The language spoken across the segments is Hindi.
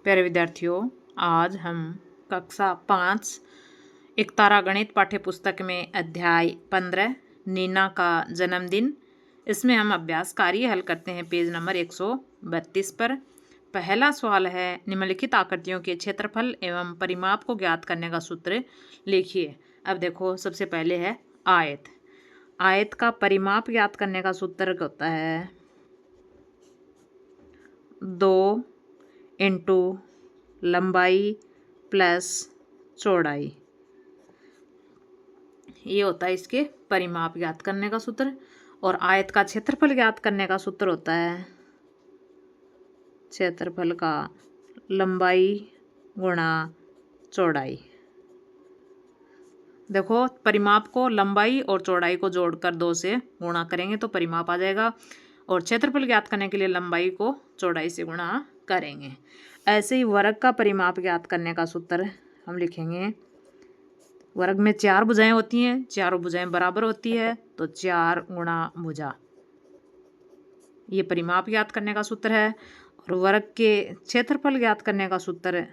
प्यारे विद्यार्थियों, आज हम कक्षा 5 एक तारा गणित पाठ्य पुस्तक में अध्याय 15 नीना का जन्मदिन, इसमें हम अभ्यास कार्य हल करते हैं पेज नंबर 132 पर। पहला सवाल है, निम्नलिखित आकृतियों के क्षेत्रफल एवं परिमाप को ज्ञात करने का सूत्र लिखिए। अब देखो, सबसे पहले है आयत। आयत का परिमाप ज्ञात करने का सूत्र होता है 2 इंटू लंबाई प्लस चौड़ाई। ये होता है इसके परिमाप ज्ञात करने का सूत्र। और आयत का क्षेत्रफल ज्ञात करने का सूत्र होता है क्षेत्रफल का लंबाई गुणा चौड़ाई। देखो, परिमाप को लंबाई और चौड़ाई को जोड़कर 2 से गुणा करेंगे तो परिमाप आ जाएगा, और क्षेत्रफल ज्ञात करने के लिए लंबाई को चौड़ाई से गुणा करेंगे। ऐसे ही वर्ग का परिमाप ज्ञात करने का सूत्र हम लिखेंगे। वर्ग में 4 भुजाएं होती हैं, चारों भुजाएं बराबर होती है तो 4 गुणा भुजा, ये परिमाप ज्ञात करने का सूत्र है। और वर्ग के क्षेत्रफल ज्ञात करने का सूत्र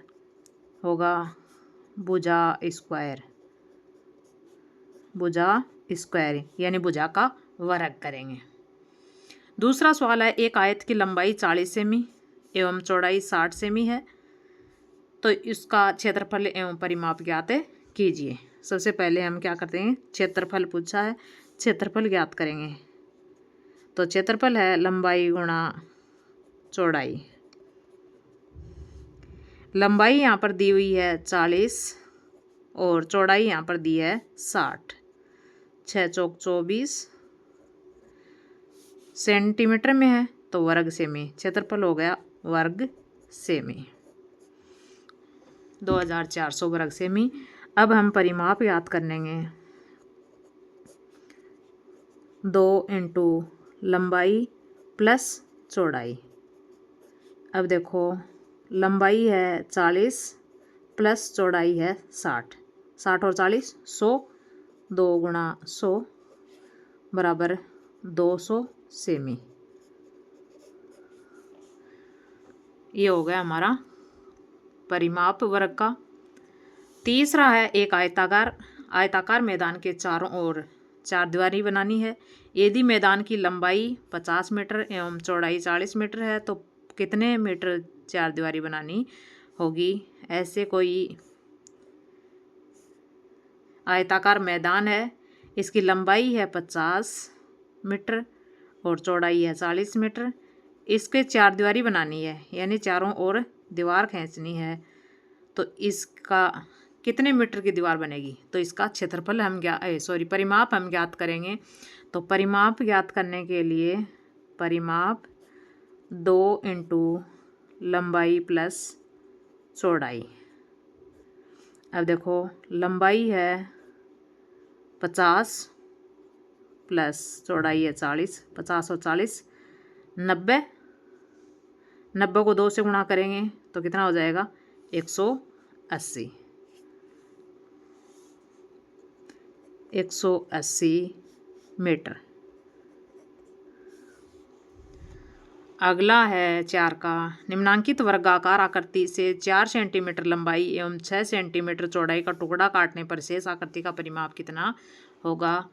होगा भुजा स्क्वायर। भुजा स्क्वायर यानी भुजा का वर्ग करेंगे। दूसरा सवाल है, एक आयत की लंबाई 40 सेमी एवं चौड़ाई 60 सेमी है, तो इसका क्षेत्रफल एवं परिमाप ज्ञात कीजिए। सबसे पहले हम क्या करते हैं, क्षेत्रफल पूछा है, क्षेत्रफल ज्ञात करेंगे। तो क्षेत्रफल है लंबाई गुणा चौड़ाई। लंबाई यहाँ पर दी हुई है 40 और चौड़ाई यहाँ पर दी है 60। 6 चौक 24 सेंटीमीटर में है तो वर्ग सेमी, क्षेत्रफल हो गया वर्ग सेमी, 2400 वर्ग सेमी। अब हम परिमाप याद कर लेंगे। 2 इंटू लंबाई प्लस चौड़ाई। अब देखो, लंबाई है 40 प्लस चौड़ाई है 60। 60 और 40 100, 2 गुणा 100 बराबर 200 सेमी। ये हो गया हमारा परिमाप वर्ग का। तीसरा है, एक आयताकार मैदान के चारों ओर 4 दीवारी बनानी है। यदि मैदान की लंबाई 50 मीटर एवं चौड़ाई 40 मीटर है तो कितने मीटर 4 दीवारी बनानी होगी। ऐसे कोई आयताकार मैदान है, इसकी लंबाई है 50 मीटर और चौड़ाई है 40 मीटर। इसके 4 दीवारी बनानी है यानी चारों ओर दीवार खींचनी है, तो इसका कितने मीटर की दीवार बनेगी। तो इसका क्षेत्रफल हम परिमाप हम ज्ञात करेंगे। तो परिमाप ज्ञात करने के लिए परिमाप 2 इंटू लंबाई प्लस चौड़ाई। अब देखो, लंबाई है 50 प्लस चौड़ाई है 40। 50 और 40 90। 90 को 2 से गुणा करेंगे तो कितना हो जाएगा 180। 180 मीटर। अगला है 4 का, निम्नांकित वर्गाकार आकृति से 4 सेंटीमीटर लंबाई एवं 6 सेंटीमीटर चौड़ाई का टुकड़ा काटने पर शेष आकृति का परिमाप कितना होगा।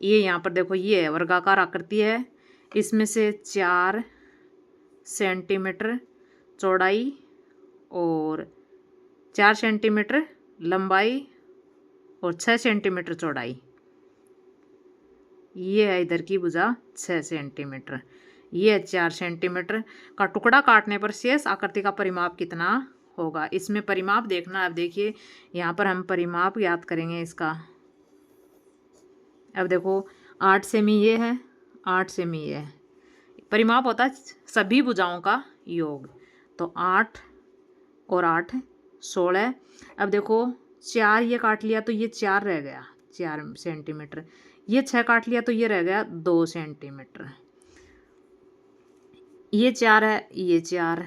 ये यहाँ पर देखो, ये है वर्गाकार आकृति है, इसमें से 4 सेंटीमीटर चौड़ाई और 4 सेंटीमीटर लंबाई और 6 सेंटीमीटर चौड़ाई। ये है इधर की भुजा 6 सेंटीमीटर। ये 4 सेंटीमीटर का टुकड़ा काटने पर शेष आकृति का परिमाप कितना होगा। इसमें परिमाप देखना। अब देखिए, यहाँ पर हम परिमाप याद करेंगे इसका। अब देखो, 8 सेमी ये है, 8 सेमी ये है। परिमाप होता है सभी भुजाओं का योग। तो 8 और 8 16। अब देखो, 4 ये काट लिया तो ये 4 रह गया 4 सेंटीमीटर। ये 6 काट लिया तो ये रह गया 2 सेंटीमीटर। ये 4 है, ये 4,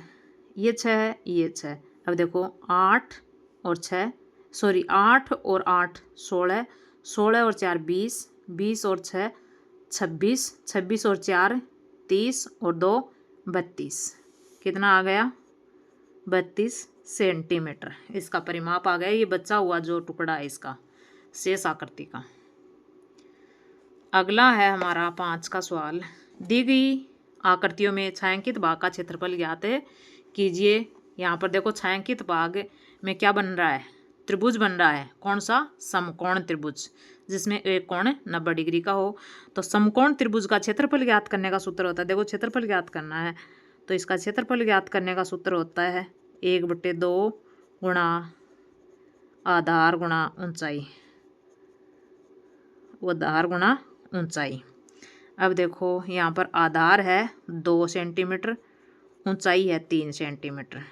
ये 6 है, ये 6। अब देखो, 8 और 6 8 और 8 16, 16 और 4 20, 20 और 6 26, 26 और 4 30 और 2 32। कितना आ गया 32 सेंटीमीटर इसका परिमाप आ गया। ये बचा हुआ जो टुकड़ा है इसका शेष आकृति का। अगला है हमारा 5 का सवाल। दी गई आकृतियों में छायांकित भाग का क्षेत्रफल ज्ञात कीजिए। यहाँ पर देखो छायांकित भाग में क्या बन रहा है, त्रिभुज बन रहा है। कौन सा? समकोण त्रिभुज, जिसमें एक कोण 90 डिग्री का हो। तो समकोण त्रिभुज का क्षेत्रफल ज्ञात करने का सूत्र होता है, देखो क्षेत्रफल ज्ञात करना है तो इसका क्षेत्रफल ज्ञात करने का सूत्र होता है 1/2 गुणा आधार गुणा ऊंचाई, आधार गुणा ऊंचाई। अब देखो यहाँ पर आधार है 2 सेंटीमीटर, ऊंचाई है 3 सेंटीमीटर।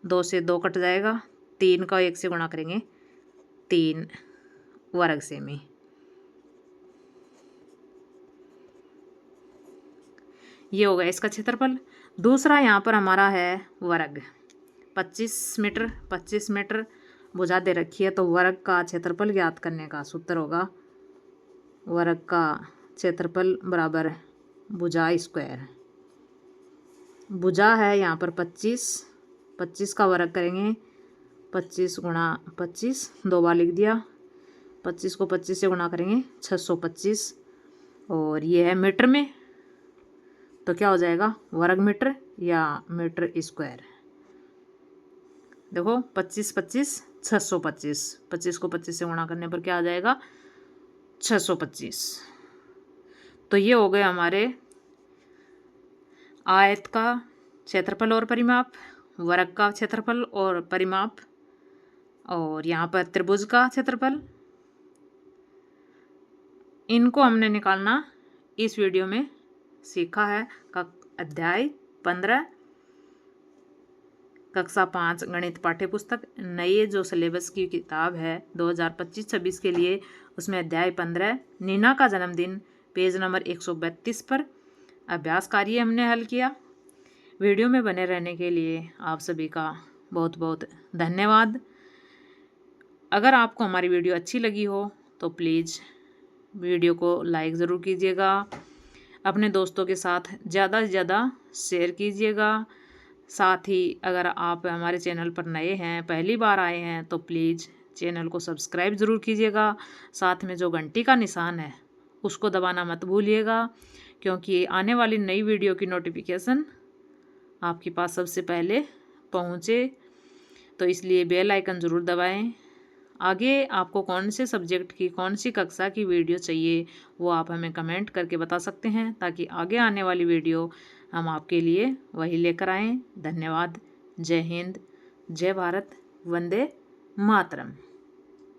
2 से 2 कट जाएगा, 3 का 1 से गुणा करेंगे 3 वर्ग सेमी। ये हो गया इसका क्षेत्रफल। दूसरा यहाँ पर हमारा है वर्ग 25 मीटर। 25 मीटर भुजा दे रखी है तो वर्ग का क्षेत्रफल ज्ञात करने का सूत्र होगा वर्ग का क्षेत्रफल बराबर भुजा स्क्वायर। भुजा है यहाँ पर 25 का वर्ग करेंगे 25 गुणा 25, 2 बार लिख दिया। 25 को 25 से गुणा करेंगे 625 और ये है मीटर में तो क्या हो जाएगा वर्ग मीटर या मीटर स्क्वायर। देखो 25 25 625, 25 को 25 से गुणा करने पर क्या आ जाएगा 625। तो ये हो गए हमारे आयत का क्षेत्रफल और परिमाप, वर्ग का क्षेत्रफल और परिमाप और यहाँ पर त्रिभुज का क्षेत्रफल। इनको हमने निकालना इस वीडियो में सीखा है। अध्याय 15 कक्षा 5 गणित पाठ्यपुस्तक नए जो सिलेबस की किताब है 2025-26 के लिए, उसमें अध्याय 15 नीना का जन्मदिन पेज नंबर 132 पर अभ्यास कार्य हमने हल किया। वीडियो में बने रहने के लिए आप सभी का बहुत बहुत धन्यवाद। अगर आपको हमारी वीडियो अच्छी लगी हो तो प्लीज़ वीडियो को लाइक ज़रूर कीजिएगा, अपने दोस्तों के साथ ज़्यादा से ज़्यादा शेयर कीजिएगा। साथ ही अगर आप हमारे चैनल पर नए हैं, पहली बार आए हैं तो प्लीज़ चैनल को सब्सक्राइब ज़रूर कीजिएगा। साथ में जो घंटी का निशान है उसको दबाना मत भूलिएगा, क्योंकि आने वाली नई वीडियो की नोटिफिकेशन आपके पास सबसे पहले पहुँचे, तो इसलिए बेल आइकन ज़रूर दबाएं। आगे आपको कौन से सब्जेक्ट की कौन सी कक्षा की वीडियो चाहिए वो आप हमें कमेंट करके बता सकते हैं, ताकि आगे आने वाली वीडियो हम आपके लिए वही लेकर आएँ। धन्यवाद। जय हिंद, जय भारत, वंदे मातरम।